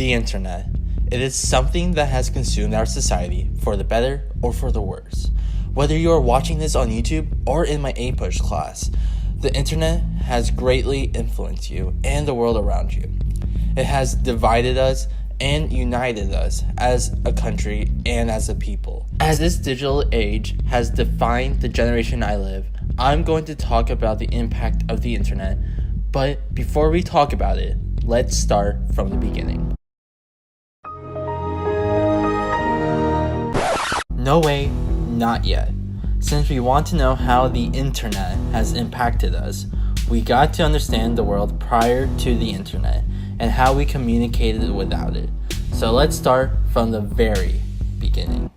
The internet. It is something that has consumed our society for the better or for the worse. Whether you are watching this on YouTube or in my APUSH class, the internet has greatly influenced you and the world around you. It has divided us and united us as a country and as a people. As this digital age has defined the generation I live, I'm going to talk about the impact of the internet. But before we talk about it, let's start from the beginning. No way, not yet. Since we want to know how the internet has impacted us, we got to understand the world prior to the internet and how we communicated without it. So let's start from the very beginning.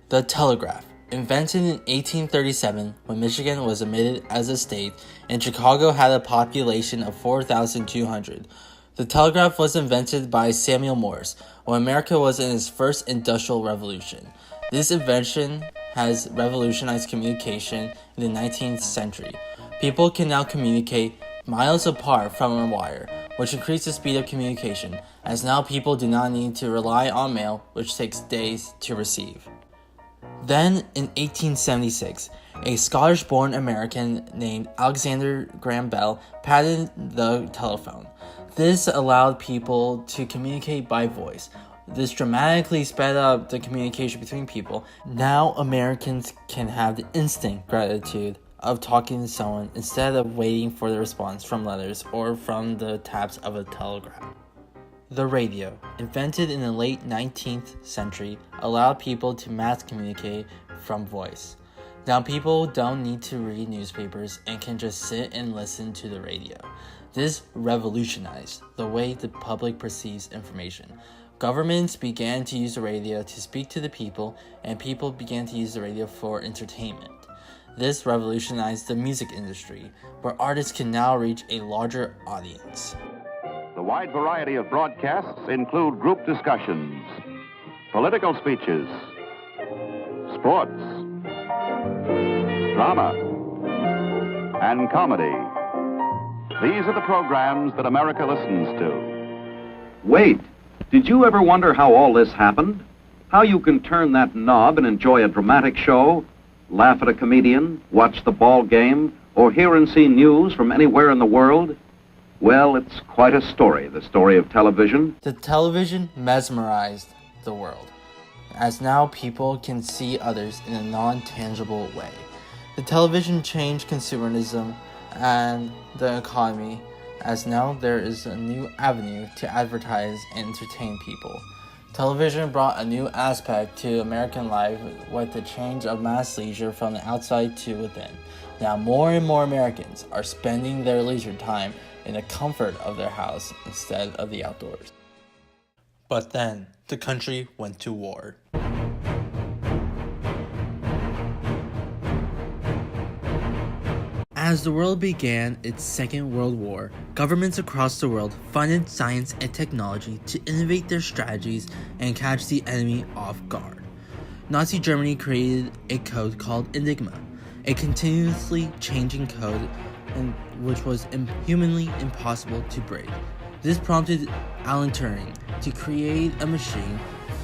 The telegraph, invented in 1837 when Michigan was admitted as a state and Chicago had a population of 4,200. The telegraph was invented by Samuel Morse when America was in its first industrial revolution. This invention has revolutionized communication in the 19th century. People can now communicate miles apart from a wire, which increased the speed of communication, as now people do not need to rely on mail, which takes days to receive. Then, in 1876, a Scottish-born American named Alexander Graham Bell patented the telephone. This allowed people to communicate by voice. This dramatically sped up the communication between people. Now Americans can have the instant gratitude of talking to someone instead of waiting for the response from letters or from the taps of a telegraph. The radio, invented in the late 19th century, allowed people to mass communicate from voice. Now people don't need to read newspapers and can just sit and listen to the radio. This revolutionized the way the public perceives information. Governments began to use the radio to speak to the people, and people began to use the radio for entertainment. This revolutionized the music industry, where artists can now reach a larger audience. The wide variety of broadcasts include group discussions, political speeches, sports, drama, and comedy. These are the programs that America listens to. Wait, did you ever wonder how all this happened? How you can turn that knob and enjoy a dramatic show, laugh at a comedian, watch the ball game, or hear and see news from anywhere in the world? Well, it's quite a story, the story of television. The television mesmerized the world, as now people can see others in a non-tangible way. The television changed consumerism and the economy, as now there is a new avenue to advertise and entertain people. Television brought a new aspect to American life with the change of mass leisure from the outside to within. Now more and more Americans are spending their leisure time in the comfort of their house instead of the outdoors. But then, the country went to war. As the world began its Second World War, governments across the world funded science and technology to innovate their strategies and catch the enemy off guard. Nazi Germany created a code called Enigma, a continuously changing code which was humanly impossible to break. This prompted Alan Turing to create a machine.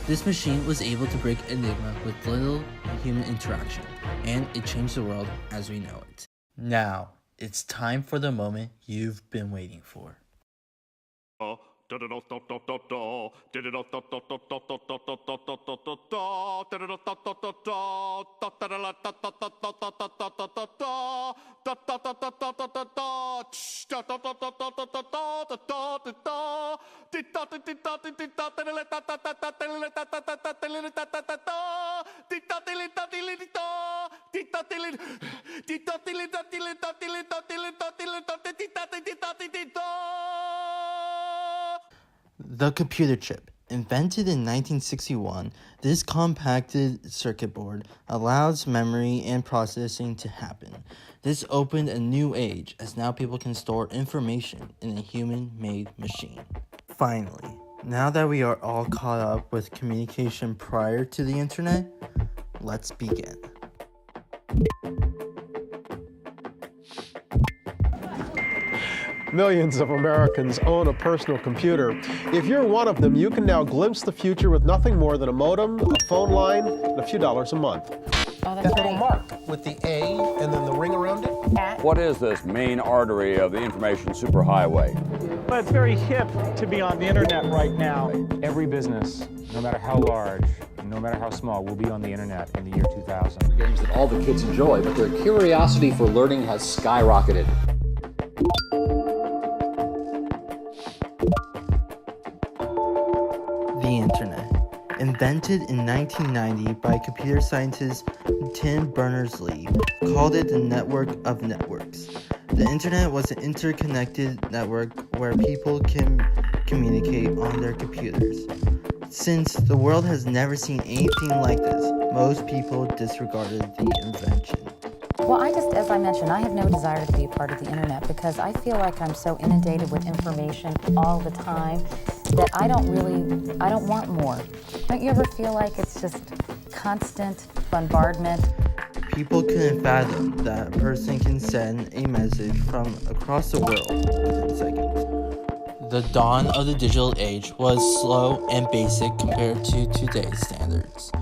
This machine was able to break Enigma with little human interaction, and it changed the world as we know it. Now, it's time for the moment you've been waiting for. The computer chip. Invented in 1961, this compacted circuit board allows memory and processing to happen. This opened a new age, as now people can store information in a human-made machine. Finally, now that we are all caught up with communication prior to the internet, let's begin. Millions of Americans own a personal computer. If you're one of them, you can now glimpse the future with nothing more than a modem, a phone line, and a few dollars a month. Oh, that's That little right. mark with the A and then the ring around it? What is this main artery of the information superhighway? But it's very hip to be on the internet right now. Every business, no matter how large, no matter how small, will be on the internet in the year 2000. Games that all the kids enjoy, but their curiosity for learning has skyrocketed. The Internet. Invented in 1990 by computer scientist Tim Berners-Lee, called it the network of networks. The Internet was an interconnected network where people can communicate on their computers. Since the world has never seen anything like this, most people disregarded the invention. Well, as I mentioned, I have no desire to be a part of the internet because I feel like I'm so inundated with information all the time that I don't want more. Don't you ever feel like it's just constant bombardment? People couldn't fathom that a person can send a message from across the world within seconds. The dawn of the digital age was slow and basic compared to today's standards.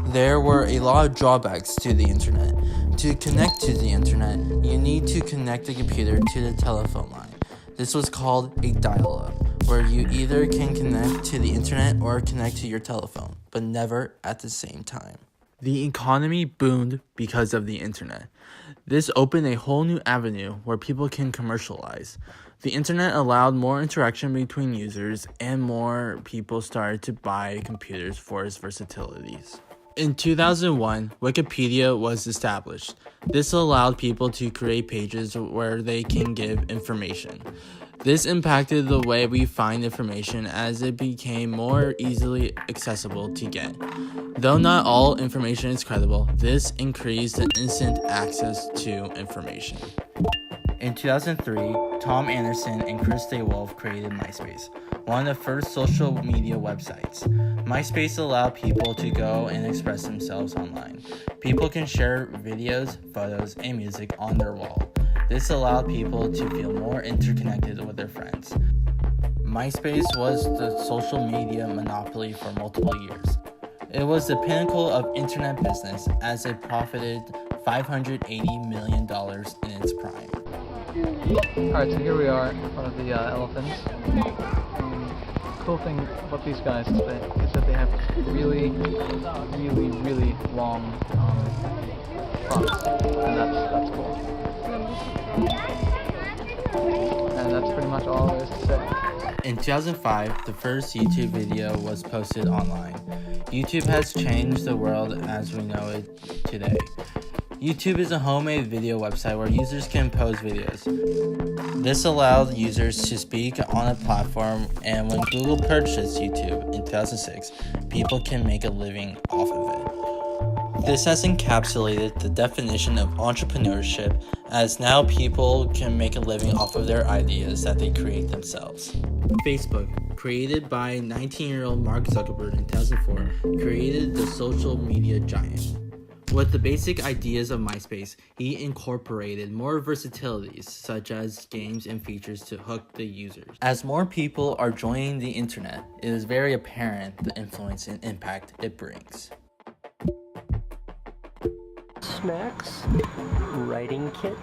There were a lot of drawbacks to the internet. To connect to the internet, you need to connect the computer to the telephone line. This was called a dial-up, where you either can connect to the internet or connect to your telephone, but never at the same time. The economy boomed because of the internet. This opened a whole new avenue where people can commercialize. The internet allowed more interaction between users, and more people started to buy computers for its versatilities. In 2001, Wikipedia was established. This allowed people to create pages where they can give information. This impacted the way we find information as it became more easily accessible to get. Though not all information is credible, this increased the instant access to information. In 2003, Tom Anderson and Chris DeWolf created MySpace, one of the first social media websites. MySpace allowed people to go and express themselves online. People can share videos, photos, and music on their wall. This allowed people to feel more interconnected with their friends. MySpace was the social media monopoly for multiple years. It was the pinnacle of internet business as it profited $580 million in its prime. Alright, so here we are in front of the elephants. Cool thing about these guys is that they have really long fronts, and that's cool. And that's pretty much all there is to say. In 2005, the first YouTube video was posted online. YouTube has changed the world as we know it today. YouTube is a homemade video website where users can post videos. This allowed users to speak on a platform, and when Google purchased YouTube in 2006, people can make a living off of it. This has encapsulated the definition of entrepreneurship, as now people can make a living off of their ideas that they create themselves. Facebook, created by 19-year-old Mark Zuckerberg in 2004, created the social media giant. With the basic ideas of MySpace, he incorporated more versatilities such as games and features to hook the users. As more people are joining the internet, it is very apparent the influence and impact it brings. Snacks, writing kit.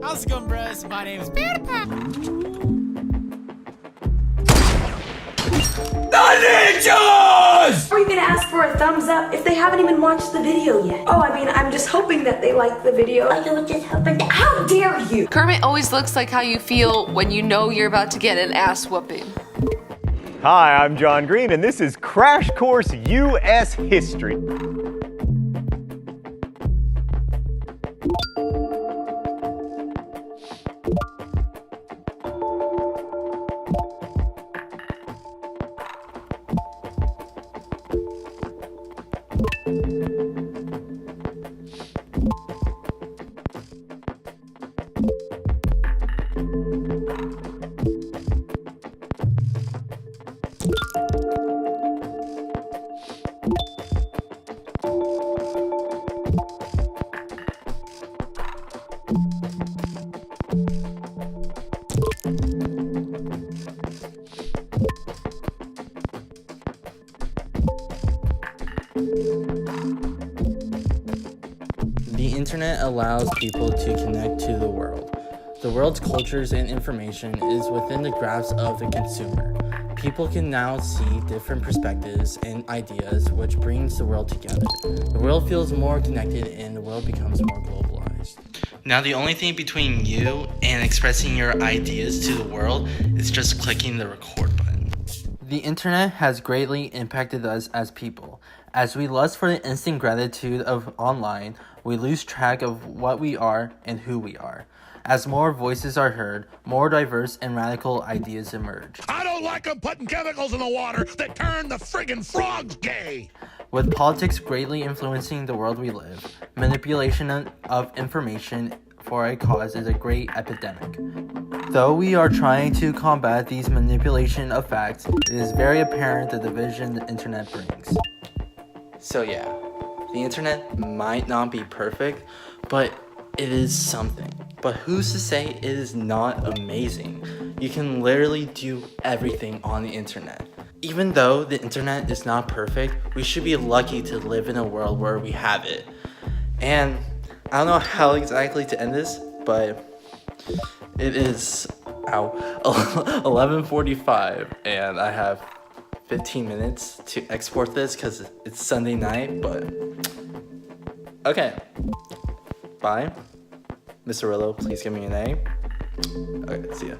How's it going, bros? My name is PewDiePie. Are you gonna ask for a thumbs up if they haven't even watched the video yet? Oh, I mean, I'm just hoping that they like the video. I was just hoping that. How dare you! Kermit always looks like how you feel when you know you're about to get an ass whooping. Hi, I'm John Green, and this is Crash Course U.S. History. The internet allows people to connect to the world. The world's cultures and information is within the grasp of the consumer. People can now see different perspectives and ideas, which brings the world together. The world feels more connected and the world becomes more globalized. Now the only thing between you and expressing your ideas to the world is just clicking the record button. The internet has greatly impacted us as people. As we lust for the instant gratitude of online, we lose track of what we are and who we are. As more voices are heard, more diverse and radical ideas emerge. I don't like them putting chemicals in the water that turn the friggin' frogs gay. With politics greatly influencing the world we live, manipulation of information for a cause is a great epidemic. Though we are trying to combat these manipulation of facts, it is very apparent the division the internet brings. So yeah, the internet might not be perfect, but it is something. But who's to say it is not amazing? You can literally do everything on the internet. Even though the internet is not perfect, we should be lucky to live in a world where we have it. And I don't know how exactly to end this, but it is 11:45 and I have 15 minutes to export this because it's Sunday night, but okay. Bye. Mr. Rillo, please give me an A. Okay, see ya.